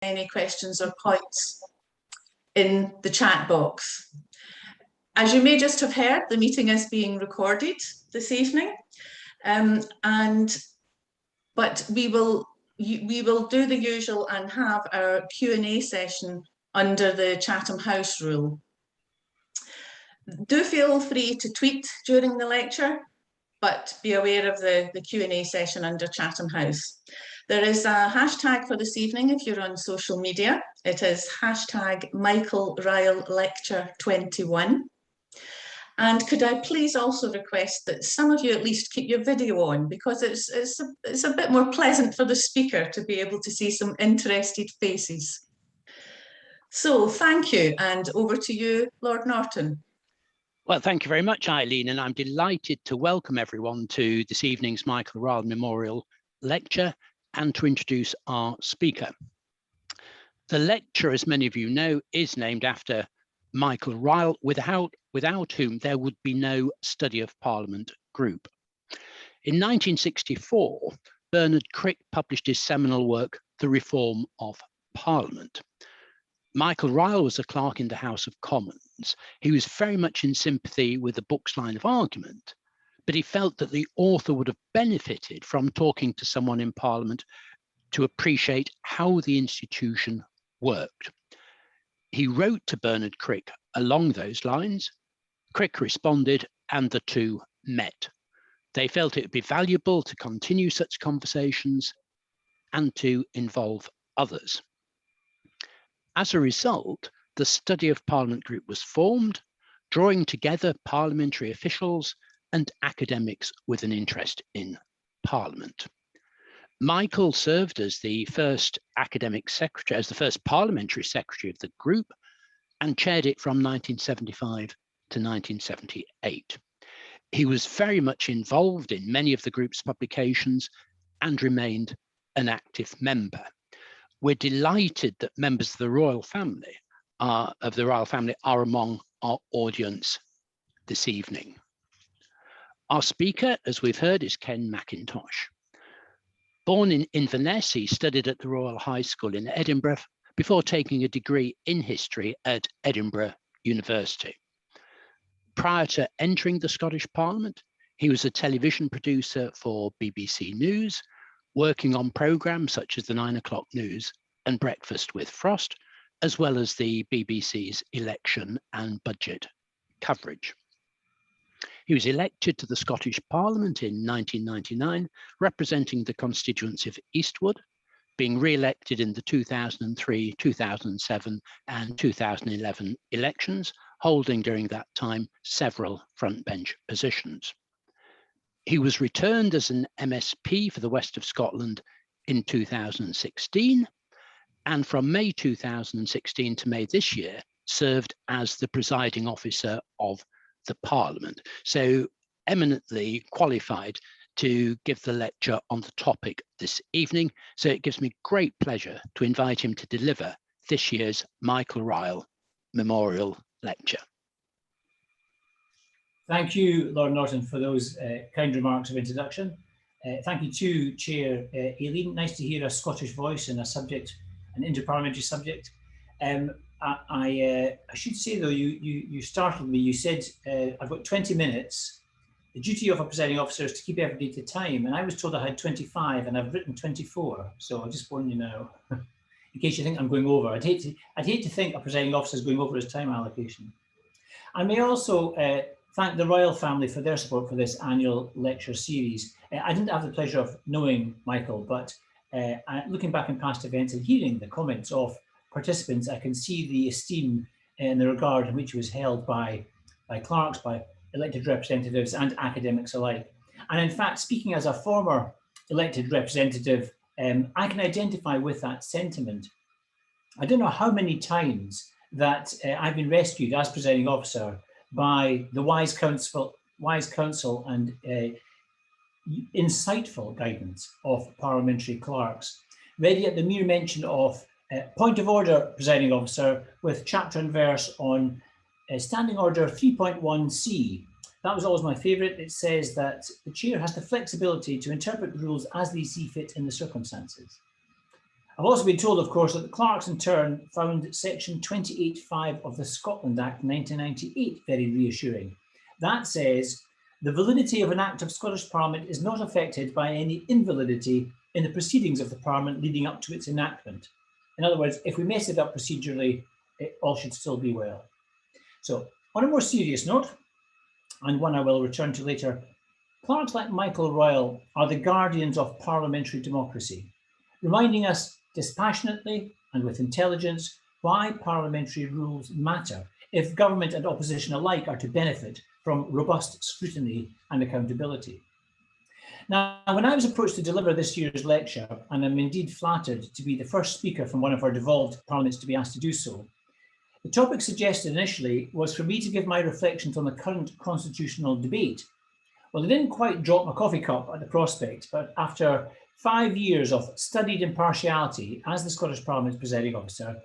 any questions or points in the chat box. As you may just have heard, the meeting is being recorded this evening, but we will do the usual and have our Q&A session under the Chatham House rule. Do feel free to tweet during the lecture, but be aware of the Q&A session under Chatham House. There is a hashtag for this evening if you're on social media. It is hashtag Michael Ryle Lecture 21. And could I please also request that some of you at least keep your video on, because it's a bit more pleasant for the speaker to be able to see some interested faces. So thank you, and over to you, Lord Norton. Well, thank you very much, Eileen, and I'm delighted to welcome everyone to this evening's Michael Ryle Memorial Lecture and to introduce our speaker. The lecture, as many of you know, is named after Michael Ryle, without whom there would be no Study of Parliament group. In 1964, Bernard Crick published his seminal work, The Reform of Parliament. Michael Ryle was a clerk in the House of Commons. He was very much in sympathy with the book's line of argument, but he felt that the author would have benefited from talking to someone in Parliament to appreciate how the institution worked. He wrote to Bernard Crick along those lines. Crick responded, and the two met. They felt it would be valuable to continue such conversations and to involve others. As a result, the Study of Parliament group was formed, drawing together parliamentary officials and academics with an interest in Parliament. Michael served as the first academic secretary, as the first parliamentary secretary of the group, and chaired it from 1975 to 1978. He was very much involved in many of the group's publications and remained an active member. We're delighted that members of the royal family are among our audience this evening. Our speaker, as we've heard, is Ken Macintosh. Born in Inverness, he studied at the Royal High School in Edinburgh before taking a degree in history at Edinburgh University. Prior to entering the Scottish Parliament, he was a television producer for BBC News, working on programmes such as the 9 o'clock news and Breakfast with Frost, as well as the BBC's election and budget coverage. He was elected to the Scottish Parliament in 1999, representing the constituency of Eastwood, being re-elected in the 2003, 2007 and 2011 elections, holding during that time several frontbench positions. He was returned as an MSP for the West of Scotland in 2016, and from May 2016 to May this year, served as the presiding officer of the Parliament. So eminently qualified to give the lecture on the topic this evening. So it gives me great pleasure to invite him to deliver this year's Michael Ryle Memorial Lecture. Thank you, Lord Norton, for those kind remarks of introduction. Thank you to Chair Aileen. Nice to hear a Scottish voice in a subject, an inter-parliamentary subject. I should say though, you startled me. You said I've got 20 minutes. The duty of a presiding officer is to keep everybody to time, and I was told I had 25, and I've written 24. So I'll just warn you now, in case you think I'm going over. I'd hate to think a presiding officer is going over his time allocation. I may also thank the royal family for their support for this annual lecture series. I didn't have the pleasure of knowing Michael, but looking back in past events and hearing the comments of participants, I can see the esteem and the regard in which he was held by clerks, by elected representatives and academics alike. And in fact, speaking as a former elected representative, I can identify with that sentiment. I don't know how many times that I've been rescued as presiding officer by the wise counsel and insightful guidance of parliamentary clerks, ready at the mere mention of point of order, presiding officer, with chapter and verse on Standing Order 3.1c. That was always my favourite. It says that the chair has the flexibility to interpret the rules as they see fit in the circumstances. I've also been told, of course, that the clerks in turn found section 28.5 of the Scotland Act 1998 very reassuring. That says, the validity of an act of Scottish Parliament is not affected by any invalidity in the proceedings of the Parliament leading up to its enactment. In other words, if we mess it up procedurally, it all should still be well. So, on a more serious note, and one I will return to later, clerks like Michael Ryle are the guardians of parliamentary democracy, reminding us dispassionately and with intelligence why parliamentary rules matter if government and opposition alike are to benefit from robust scrutiny and accountability. Now, when I was approached to deliver this year's lecture, and I'm indeed flattered to be the first speaker from one of our devolved parliaments to be asked to do so, the topic suggested initially was for me to give my reflections on the current constitutional debate. Well, I didn't quite drop my coffee cup at the prospect, but after 5 years of studied impartiality as the Scottish Parliament's presiding officer,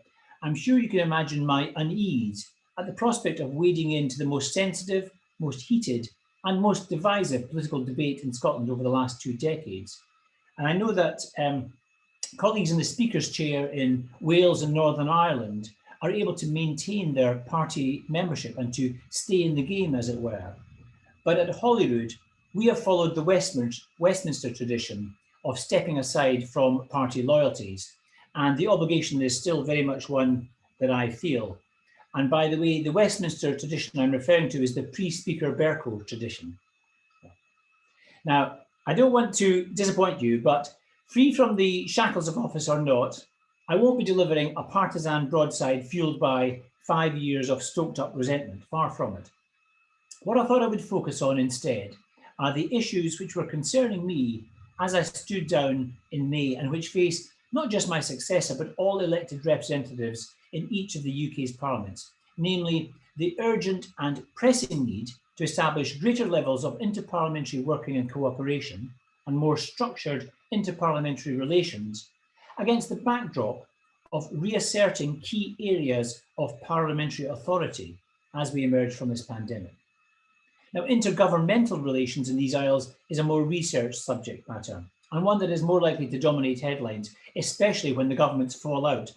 I'm sure you can imagine my unease at the prospect of wading into the most sensitive, most heated, and most divisive political debate in Scotland over the last 2 decades. And I know that colleagues in the Speaker's chair in Wales and Northern Ireland are able to maintain their party membership and to stay in the game, as it were. But at Holyrood, we have followed the Westminster tradition of stepping aside from party loyalties. And the obligation is still very much one that I feel. And by the way, the Westminster tradition I'm referring to is the pre-Speaker Bercow tradition. Now, I don't want to disappoint you, but free from the shackles of office or not, I won't be delivering a partisan broadside fueled by 5 years of stoked up resentment, far from it. What I thought I would focus on instead are the issues which were concerning me as I stood down in May and which face not just my successor, but all elected representatives in each of the UK's parliaments, namely the urgent and pressing need to establish greater levels of inter-parliamentary working and cooperation and more structured inter-parliamentary relations against the backdrop of reasserting key areas of parliamentary authority as we emerge from this pandemic. Now, intergovernmental relations in these aisles is a more researched subject matter, and one that is more likely to dominate headlines, especially when the governments fall out.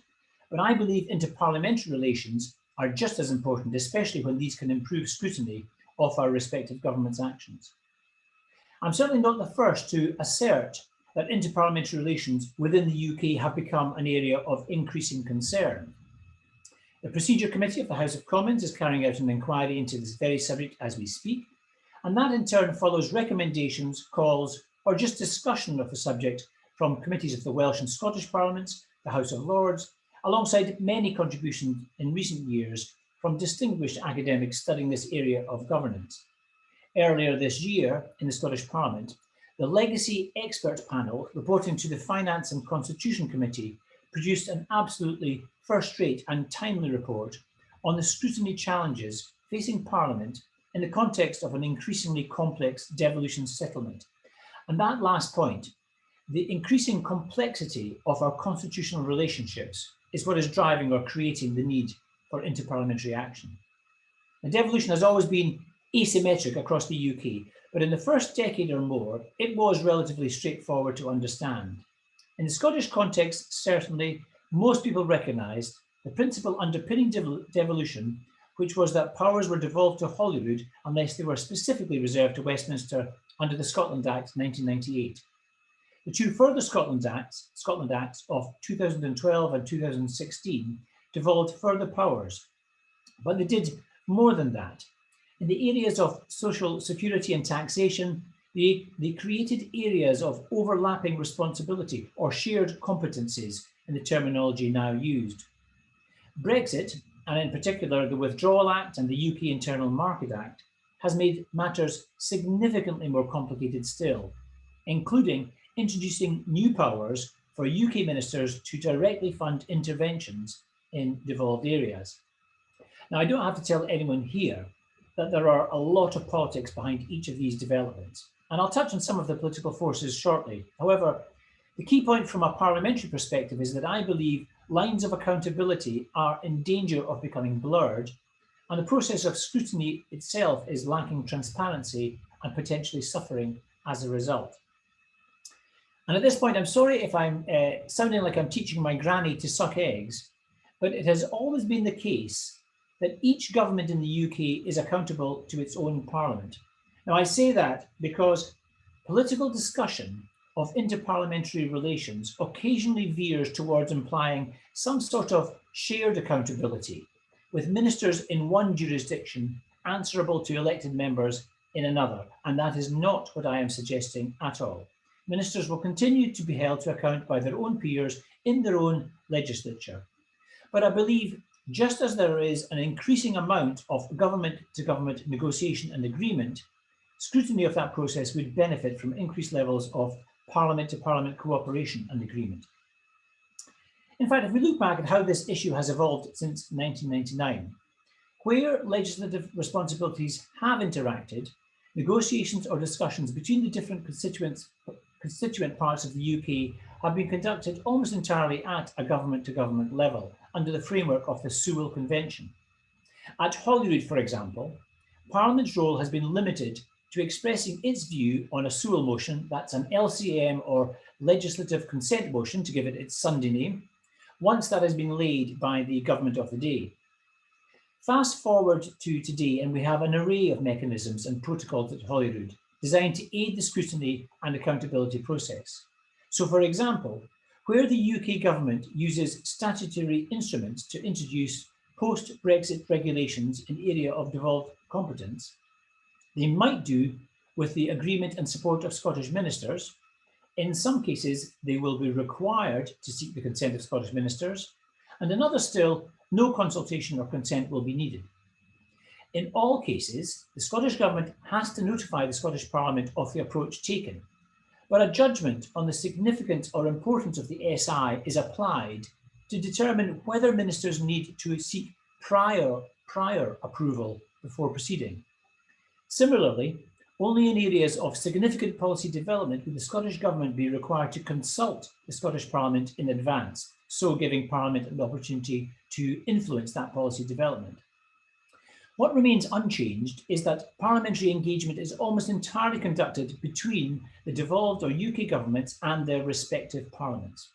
But I believe interparliamentary relations are just as important, especially when these can improve scrutiny of our respective governments' actions. I'm certainly not the first to assert that interparliamentary relations within the UK have become an area of increasing concern. The Procedure Committee of the House of Commons is carrying out an inquiry into this very subject as we speak, and that in turn follows recommendations, calls, or just discussion of the subject from committees of the Welsh and Scottish Parliaments, the House of Lords, alongside many contributions in recent years from distinguished academics studying this area of governance. Earlier this year in the Scottish Parliament, the Legacy Expert Panel reporting to the Finance and Constitution Committee produced an absolutely first-rate and timely report on the scrutiny challenges facing Parliament in the context of an increasingly complex devolution settlement. And that last point, the increasing complexity of our constitutional relationships, is what is driving or creating the need for interparliamentary action. The devolution has always been asymmetric across the UK, but in the first decade or more, it was relatively straightforward to understand. In the Scottish context, certainly, most people recognised the principle underpinning devolution, which was that powers were devolved to Holyrood unless they were specifically reserved to Westminster under the Scotland Act 1998. The 2 further Scotland Acts of 2012 and 2016 devolved further powers, but they did more than that. In the areas of social security and taxation, they created areas of overlapping responsibility or shared competencies in the terminology now used. Brexit, and in particular the Withdrawal Act and the UK Internal Market Act, has made matters significantly more complicated still, including introducing new powers for UK ministers to directly fund interventions in devolved areas. Now, I don't have to tell anyone here that there are a lot of politics behind each of these developments, and I'll touch on some of the political forces shortly. However, the key point from a parliamentary perspective is that I believe lines of accountability are in danger of becoming blurred, and the process of scrutiny itself is lacking transparency and potentially suffering as a result. And at this point, I'm sorry if I'm sounding like I'm teaching my granny to suck eggs, but it has always been the case that each government in the UK is accountable to its own parliament. Now, I say that because political discussion of interparliamentary relations occasionally veers towards implying some sort of shared accountability, with ministers in one jurisdiction answerable to elected members in another. And that is not what I am suggesting at all. Ministers will continue to be held to account by their own peers in their own legislature. But I believe just as there is an increasing amount of government-to-government negotiation and agreement, scrutiny of that process would benefit from increased levels of parliament-to-parliament cooperation and agreement. In fact, if we look back at how this issue has evolved since 1999, where legislative responsibilities have interacted, negotiations or discussions between the different constituent parts of the UK have been conducted almost entirely at a government-to-government level under the framework of the Sewell Convention. At Holyrood, for example, Parliament's role has been limited to expressing its view on a Sewell motion, that's an LCM or legislative consent motion, to give it its Sunday name, once that has been laid by the government of the day. Fast forward to today, and we have an array of mechanisms and protocols at Holyrood designed to aid the scrutiny and accountability process. So, for example, where the UK government uses statutory instruments to introduce post-Brexit regulations in area of devolved competence, they might do with the agreement and support of Scottish ministers. In some cases, they will be required to seek the consent of Scottish ministers, and in others still, no consultation or consent will be needed. In all cases, the Scottish Government has to notify the Scottish Parliament of the approach taken, but a judgment on the significance or importance of the SI is applied to determine whether ministers need to seek prior approval before proceeding. Similarly, only in areas of significant policy development would the Scottish Government be required to consult the Scottish Parliament in advance, so giving Parliament an opportunity to influence that policy development. What remains unchanged is that parliamentary engagement is almost entirely conducted between the devolved or UK governments and their respective parliaments.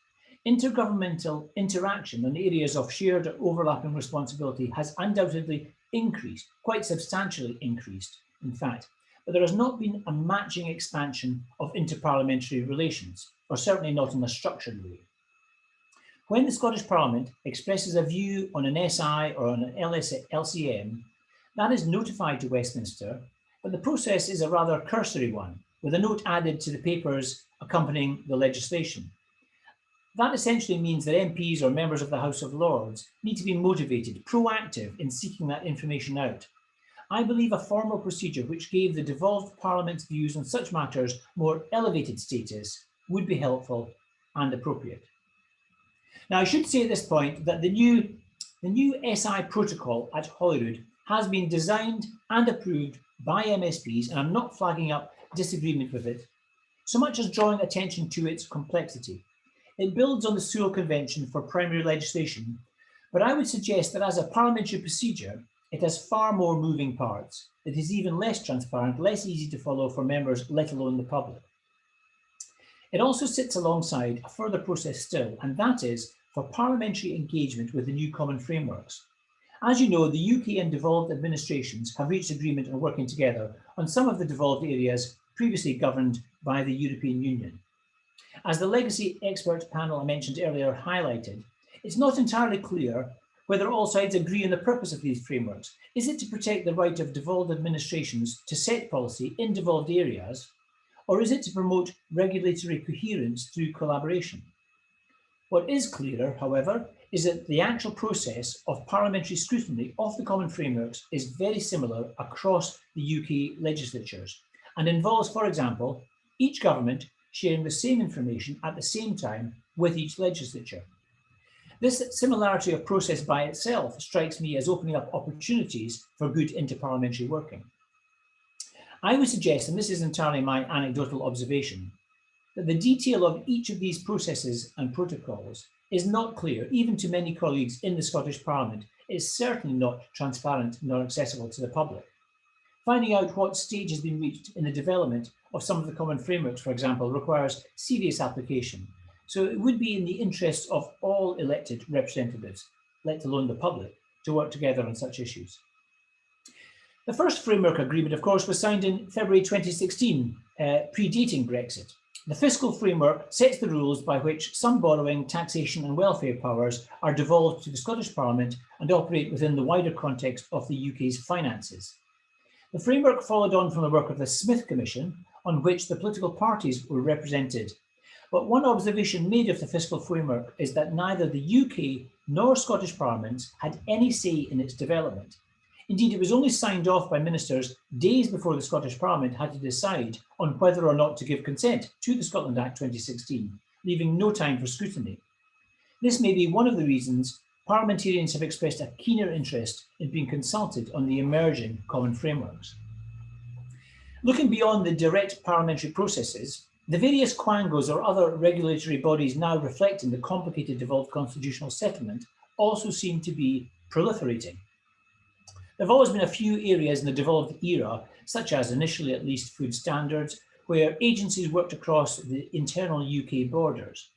Intergovernmental interaction on areas of shared or overlapping responsibility has undoubtedly increased, quite substantially increased, in fact, but there has not been a matching expansion of interparliamentary relations, or certainly not in a structured way. When the Scottish Parliament expresses a view on an SI or on an LCM, that is notified to Westminster, but the process is a rather cursory one, with a note added to the papers accompanying the legislation. That essentially means that MPs or members of the House of Lords need to be motivated, proactive in seeking that information out. I believe a formal procedure which gave the devolved Parliament's views on such matters more elevated status would be helpful and appropriate. Now, I should say at this point that the new SI protocol at Holyrood has been designed and approved by MSPs, and I'm not flagging up disagreement with it, so much as drawing attention to its complexity. It builds on the Sewell Convention for primary legislation, but I would suggest that as a parliamentary procedure, it has far more moving parts. It is even less transparent, less easy to follow for members, let alone the public. It also sits alongside a further process still, and that is for parliamentary engagement with the new common frameworks. As you know, the UK and devolved administrations have reached agreement on working together on some of the devolved areas previously governed by the European Union. As the legacy expert panel I mentioned earlier highlighted, it's not entirely clear whether all sides agree on the purpose of these frameworks. Is it to protect the right of devolved administrations to set policy in devolved areas, or is it to promote regulatory coherence through collaboration? What is clearer, however, is that the actual process of parliamentary scrutiny of the common frameworks is very similar across the UK legislatures and involves, for example, each government sharing the same information at the same time with each legislature. This similarity of process by itself strikes me as opening up opportunities for good interparliamentary working. I would suggest, and this is entirely my anecdotal observation, that the detail of each of these processes and protocols is not clear, even to many colleagues in the Scottish Parliament. It is certainly not transparent nor accessible to the public. Finding out what stage has been reached in the development of some of the common frameworks, for example, requires serious application. So it would be in the interests of all elected representatives, let alone the public, to work together on such issues. The first framework agreement, of course, was signed in February 2016, predating Brexit. The fiscal framework sets the rules by which some borrowing, taxation and welfare powers are devolved to the Scottish Parliament and operate within the wider context of the UK's finances. The framework followed on from the work of the Smith Commission, on which the political parties were represented. But one observation made of the fiscal framework is that neither the UK nor Scottish parliaments had any say in its development. Indeed, it was only signed off by ministers days before the Scottish Parliament had to decide on whether or not to give consent to the Scotland Act 2016, leaving no time for scrutiny. This may be one of the reasons parliamentarians have expressed a keener interest in being consulted on the emerging common frameworks. Looking beyond the direct parliamentary processes, the various quangos or other regulatory bodies now reflecting the complicated devolved constitutional settlement also seem to be proliferating. There have always been a few areas in the devolved era, such as initially at least food standards, where agencies worked across the internal UK borders.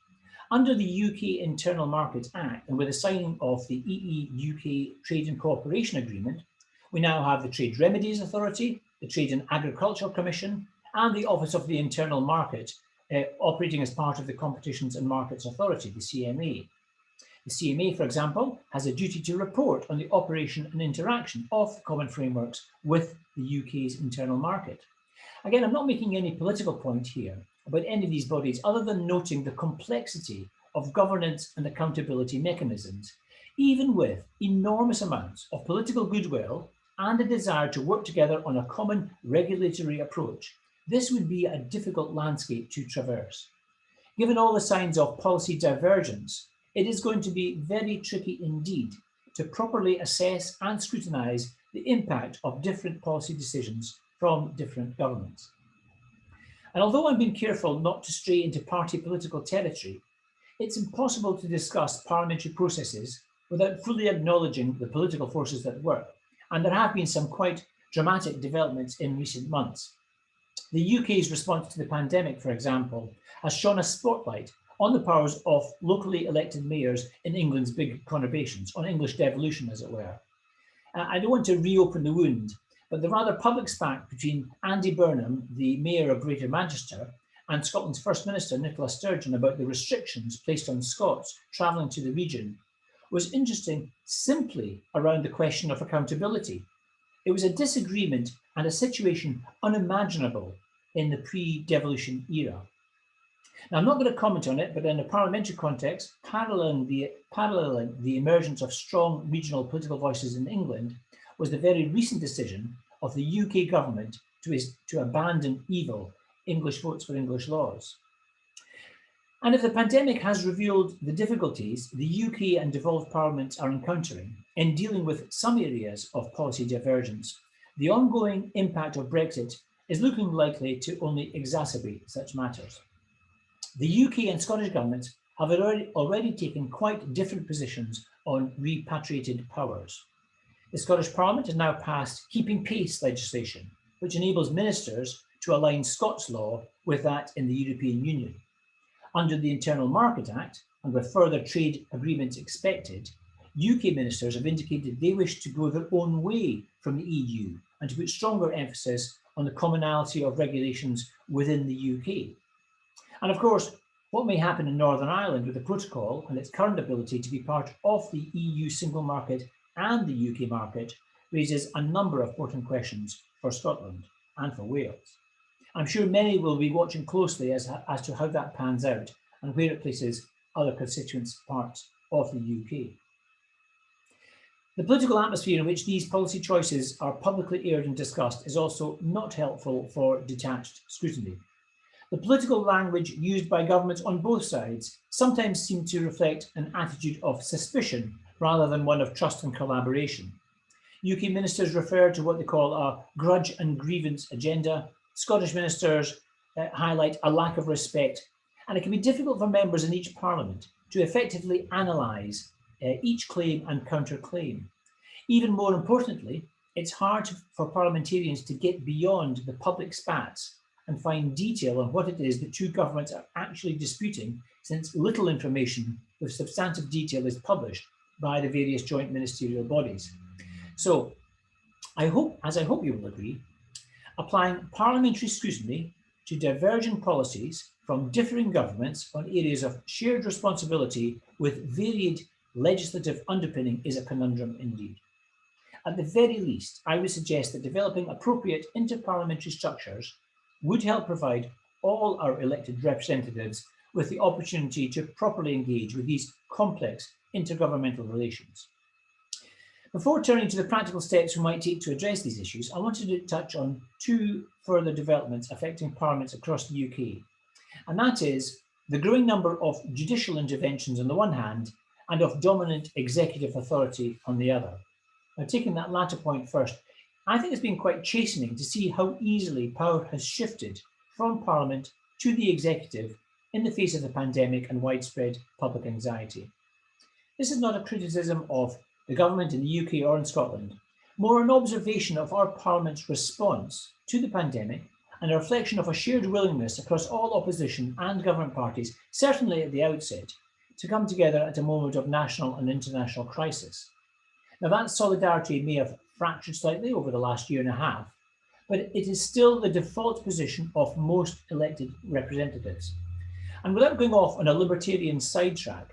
Under the UK Internal Market Act and with the signing of the EU-UK Trade and Cooperation Agreement, we now have the Trade Remedies Authority, the Trade and Agricultural Commission, and the Office of the Internal Market, operating as part of the Competitions and Markets Authority, the CMA. The CMA, for example, has a duty to report on the operation and interaction of the common frameworks with the UK's internal market. Again, I'm not making any political point here about any of these bodies other than noting the complexity of governance and accountability mechanisms, even with enormous amounts of political goodwill and a desire to work together on a common regulatory approach. This would be a difficult landscape to traverse. Given all the signs of policy divergence, it is going to be very tricky indeed to properly assess and scrutinise the impact of different policy decisions from different governments. And although I'm being careful not to stray into party political territory, it's impossible to discuss parliamentary processes without fully acknowledging the political forces that work. And there have been some quite dramatic developments in recent months. The UK's response to the pandemic, for example, has shone a spotlight on the powers of locally elected mayors in England's big conurbations, on English devolution, as it were. I don't want to reopen the wound, but the rather public spat between Andy Burnham, the mayor of Greater Manchester, and Scotland's First Minister, Nicola Sturgeon, about the restrictions placed on Scots travelling to the region was interesting simply around the question of accountability. It was a disagreement and a situation unimaginable in the pre-devolution era. Now, I'm not going to comment on it, but in a parliamentary context, paralleling the emergence of strong regional political voices in England was the very recent decision of the UK government to abandon evil English votes for English laws. And if the pandemic has revealed the difficulties the UK and devolved parliaments are encountering in dealing with some areas of policy divergence, the ongoing impact of Brexit is looking likely to only exacerbate such matters. The UK and Scottish governments have already taken quite different positions on repatriated powers. The Scottish Parliament has now passed keeping pace legislation, which enables ministers to align Scots law with that in the European Union. Under the Internal Market Act, and with further trade agreements expected, UK ministers have indicated they wish to go their own way from the EU and to put stronger emphasis on the commonality of regulations within the UK. And of course, what may happen in Northern Ireland with the protocol and its current ability to be part of the EU single market and the UK market raises a number of important questions for Scotland and for Wales. I'm sure many will be watching closely as to how that pans out and where it places other constituent parts of the UK. The political atmosphere in which these policy choices are publicly aired and discussed is also not helpful for detached scrutiny. The political language used by governments on both sides sometimes seem to reflect an attitude of suspicion rather than one of trust and collaboration. UK ministers refer to what they call a grudge and grievance agenda. Scottish ministers highlight a lack of respect, and it can be difficult for members in each parliament to effectively analyse each claim and counterclaim. Even more importantly, it's hard for parliamentarians to get beyond the public spats and find detail on what it is that two governments are actually disputing, since little information with substantive detail is published by the various joint ministerial bodies. So I hope you will agree, applying parliamentary scrutiny to divergent policies from differing governments on areas of shared responsibility with varied legislative underpinning is a conundrum indeed. At the very least, I would suggest that developing appropriate inter-parliamentary structures would help provide all our elected representatives with the opportunity to properly engage with these complex intergovernmental relations. Before turning to the practical steps we might take to address these issues, I wanted to touch on two further developments affecting parliaments across the UK, and that is the growing number of judicial interventions on the one hand and of dominant executive authority on the other. Now, taking that latter point first, I think it's been quite chastening to see how easily power has shifted from Parliament to the executive in the face of the pandemic and widespread public anxiety. This is not a criticism of the government in the UK or in Scotland, more an observation of our Parliament's response to the pandemic and a reflection of a shared willingness across all opposition and government parties, certainly at the outset, to come together at a moment of national and international crisis. Now, that solidarity may have fractured slightly over the last year and a half, but it is still the default position of most elected representatives. And without going off on a libertarian sidetrack,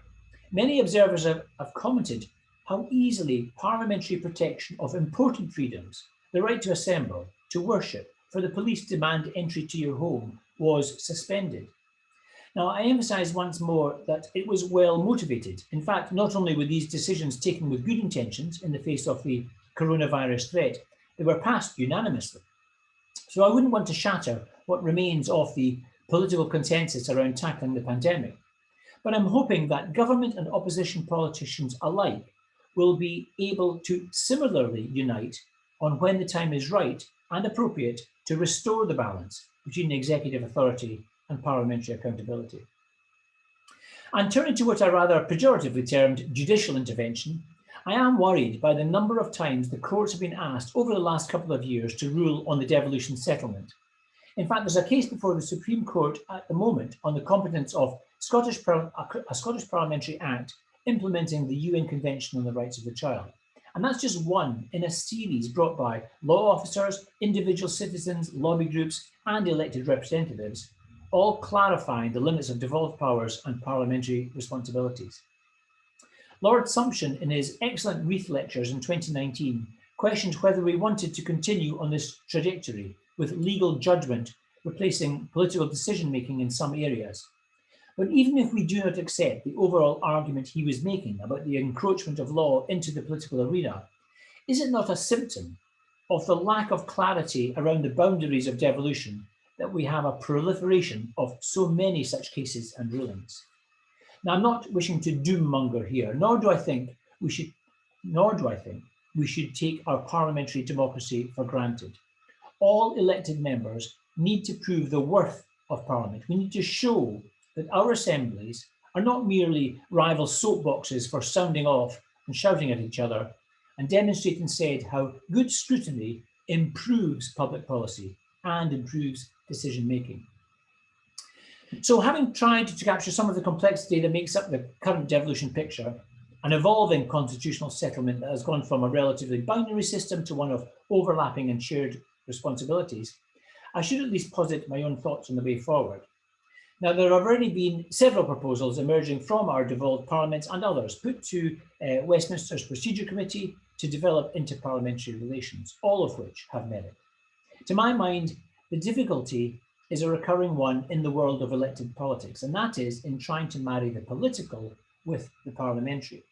many observers have commented how easily parliamentary protection of important freedoms, the right to assemble, to worship, for the police to demand entry to your home, was suspended. Now, I emphasise once more that it was well motivated. In fact, not only were these decisions taken with good intentions in the face of the coronavirus threat, they were passed unanimously. So I wouldn't want to shatter what remains of the political consensus around tackling the pandemic. But I'm hoping that government and opposition politicians alike will be able to similarly unite on when the time is right and appropriate to restore the balance between executive authority and parliamentary accountability. And turning to what I rather pejoratively termed judicial intervention, I am worried by the number of times the courts have been asked over the last couple of years to rule on the devolution settlement. In fact, there's a case before the Supreme Court at the moment on the competence of a Scottish Parliamentary Act implementing the UN Convention on the Rights of the Child. And that's just one in a series brought by law officers, individual citizens, lobby groups, and elected representatives, all clarifying the limits of devolved powers and parliamentary responsibilities. Lord Sumption, in his excellent Reith lectures in 2019, questioned whether we wanted to continue on this trajectory with legal judgment replacing political decision-making in some areas. But even if we do not accept the overall argument he was making about the encroachment of law into the political arena, is it not a symptom of the lack of clarity around the boundaries of devolution that we have a proliferation of so many such cases and rulings? Now, I'm not wishing to doom-monger here, nor do I think we should take our parliamentary democracy for granted. All elected members need to prove the worth of Parliament. We need to show that our assemblies are not merely rival soapboxes for sounding off and shouting at each other, and demonstrate instead how good scrutiny improves public policy and improves decision-making. So, having tried to capture some of the complexity that makes up the current devolution picture, an evolving constitutional settlement that has gone from a relatively binary system to one of overlapping and shared responsibilities, I should at least posit my own thoughts on the way forward. Now, there have already been several proposals emerging from our devolved parliaments and others put to Westminster's Procedure Committee to develop inter-parliamentary relations, all of which have merit. To my mind, the difficulty is a recurring one in the world of elected politics, and that is in trying to marry the political with the parliamentary.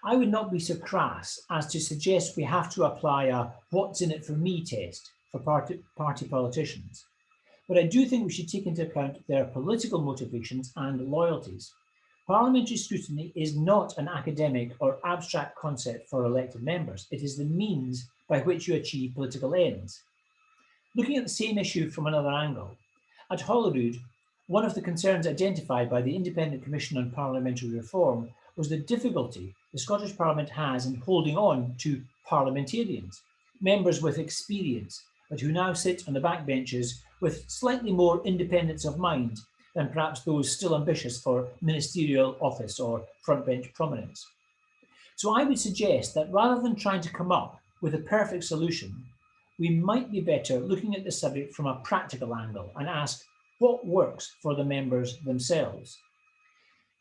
I would not be so crass as to suggest we have to apply a what's in it for me test for party politicians, but I do think we should take into account their political motivations and loyalties. Parliamentary scrutiny is not an academic or abstract concept for elected members. It is the means by which you achieve political ends. Looking at the same issue from another angle, at Holyrood, one of the concerns identified by the Independent Commission on Parliamentary Reform was the difficulty the Scottish Parliament has in holding on to parliamentarians, members with experience, but who now sit on the backbenches with slightly more independence of mind than perhaps those still ambitious for ministerial office or frontbench prominence. So I would suggest that rather than trying to come up with a perfect solution, we might be better looking at the subject from a practical angle and ask what works for the members themselves.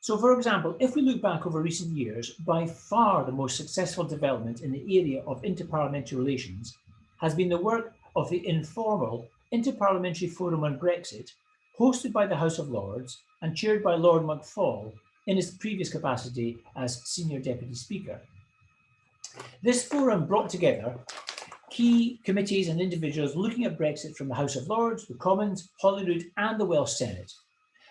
So, for example, if we look back over recent years, by far the most successful development in the area of inter-parliamentary relations has been the work of the informal Inter-Parliamentary Forum on Brexit, hosted by the House of Lords and chaired by Lord McFall in his previous capacity as Senior Deputy Speaker. This forum brought together key committees and individuals looking at Brexit from the House of Lords, the Commons, Holyrood and the Welsh Senate.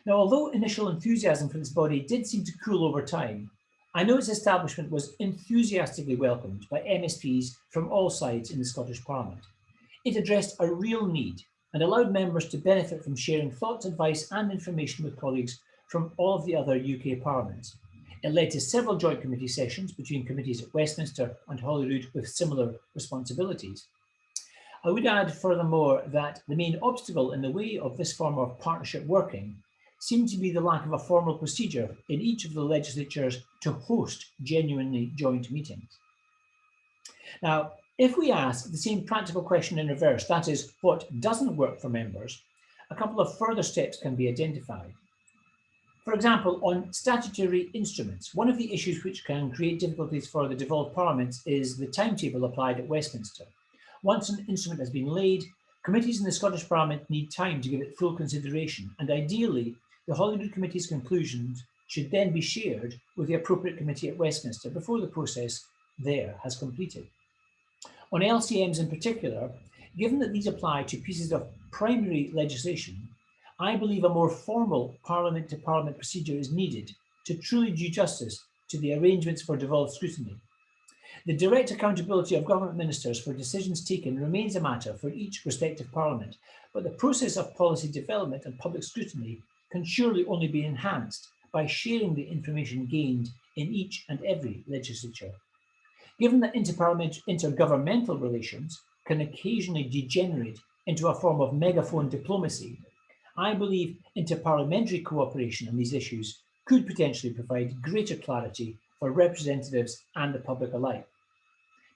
Now, although initial enthusiasm for this body did seem to cool over time, I know its establishment was enthusiastically welcomed by MSPs from all sides in the Scottish Parliament. It addressed a real need and allowed members to benefit from sharing thoughts, advice and information with colleagues from all of the other UK parliaments. It led to several joint committee sessions between committees at Westminster and Holyrood with similar responsibilities. I would add furthermore that the main obstacle in the way of this form of partnership working seemed to be the lack of a formal procedure in each of the legislatures to host genuinely joint meetings. Now, if we ask the same practical question in reverse, that is, what doesn't work for members, a couple of further steps can be identified. For example, on statutory instruments, one of the issues which can create difficulties for the devolved parliaments is the timetable applied at Westminster. Once an instrument has been laid, committees in the Scottish Parliament need time to give it full consideration, and ideally, the Holyrood Committee's conclusions should then be shared with the appropriate committee at Westminster before the process there has completed. On LCMs in particular, given that these apply to pieces of primary legislation, I believe a more formal parliament-to-parliament procedure is needed to truly do justice to the arrangements for devolved scrutiny. The direct accountability of government ministers for decisions taken remains a matter for each respective parliament, but the process of policy development and public scrutiny can surely only be enhanced by sharing the information gained in each and every legislature. Given that intergovernmental relations can occasionally degenerate into a form of megaphone diplomacy, I believe interparliamentary cooperation on these issues could potentially provide greater clarity for representatives and the public alike.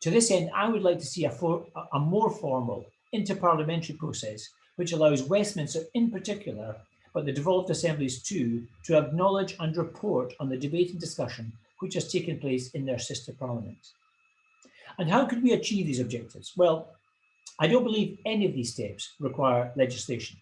To this end, I would like to see a more formal interparliamentary process which allows Westminster in particular, but the devolved assemblies too, to acknowledge and report on the debate and discussion which has taken place in their sister parliaments. And how could we achieve these objectives? Well, I don't believe any of these steps require legislation.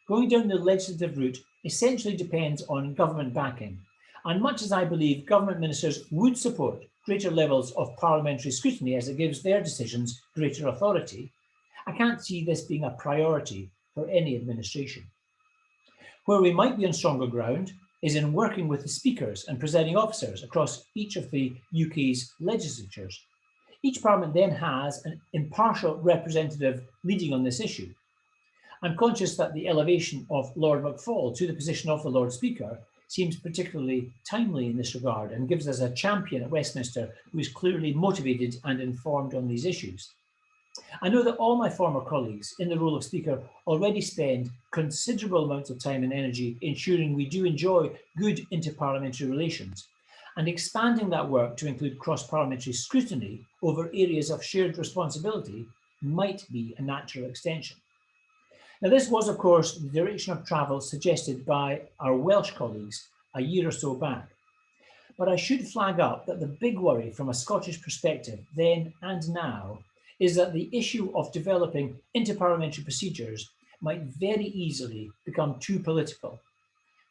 Going down the legislative route essentially depends on government backing. And much as I believe government ministers would support greater levels of parliamentary scrutiny as it gives their decisions greater authority, I can't see this being a priority for any administration. Where we might be on stronger ground is in working with the speakers and presiding officers across each of the UK's legislatures. Each parliament then has an impartial representative leading on this issue. I'm conscious that the elevation of Lord McFall to the position of the Lord Speaker seems particularly timely in this regard and gives us a champion at Westminster who is clearly motivated and informed on these issues. I know that all my former colleagues in the role of Speaker already spend considerable amounts of time and energy ensuring we do enjoy good interparliamentary relations, and expanding that work to include cross-parliamentary scrutiny over areas of shared responsibility might be a natural extension. Now, this was, of course, the direction of travel suggested by our Welsh colleagues a year or so back. But I should flag up that the big worry from a Scottish perspective then and now is that the issue of developing interparliamentary procedures might very easily become too political.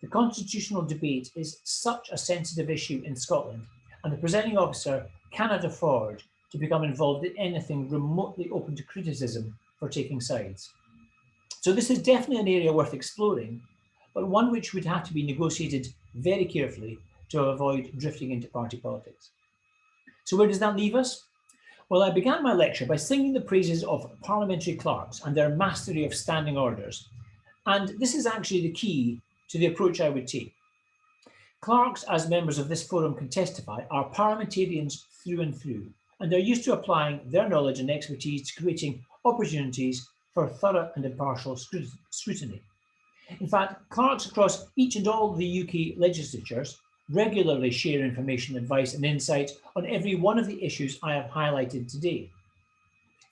The constitutional debate is such a sensitive issue in Scotland, and the presiding officer cannot afford to become involved in anything remotely open to criticism for taking sides. So this is definitely an area worth exploring, but one which would have to be negotiated very carefully to avoid drifting into party politics. So where does that leave us? Well, I began my lecture by singing the praises of parliamentary clerks and their mastery of standing orders. And this is actually the key to the approach I would take. Clerks, as members of this forum can testify, are parliamentarians through and through, and are used to applying their knowledge and expertise to creating opportunities for thorough and impartial scrutiny. In fact, clerks across each and all the UK legislatures regularly share information, advice and insight on every one of the issues I have highlighted today.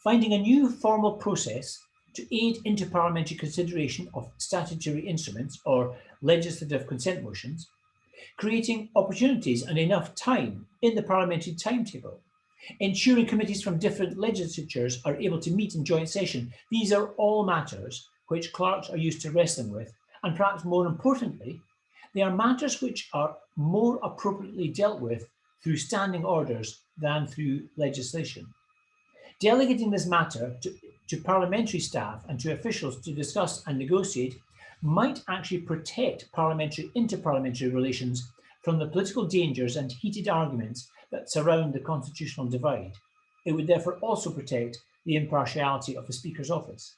Finding a new formal process to aid inter-parliamentary consideration of statutory instruments or legislative consent motions, creating opportunities and enough time in the parliamentary timetable, ensuring committees from different legislatures are able to meet in joint session. These are all matters which clerks are used to wrestling with, and perhaps more importantly, they are matters which are more appropriately dealt with through standing orders than through legislation. Delegating this matter to parliamentary staff and to officials to discuss and negotiate might actually protect inter-parliamentary relations from the political dangers and heated arguments that surround the constitutional divide. It would therefore also protect the impartiality of the Speaker's office.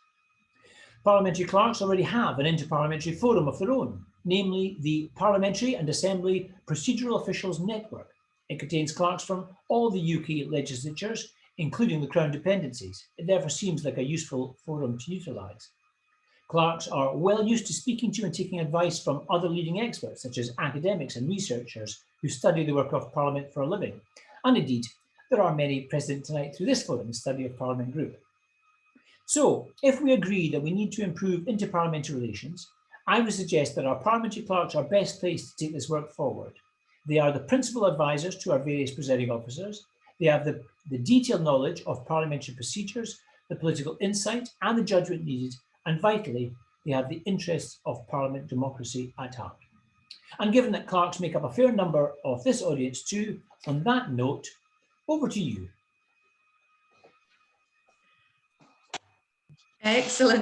Parliamentary clerks already have an inter-parliamentary forum of their own, namely the Parliamentary and Assembly Procedural Officials Network. It contains clerks from all the UK legislatures, including the Crown dependencies. It therefore seems like a useful forum to utilise. Clerks are well used to speaking to and taking advice from other leading experts, such as academics and researchers who study the work of Parliament for a living. And indeed, there are many present tonight through this forum, Study of Parliament group. So, if we agree that we need to improve inter-parliamentary relations, I would suggest that our parliamentary clerks are best placed to take this work forward. They are the principal advisors to our various presiding officers. They have the detailed knowledge of parliamentary procedures, the political insight and the judgment needed, and vitally, they have the interests of Parliament democracy at heart. And given that clerks make up a fair number of this audience too, on that note, over to you. Excellent.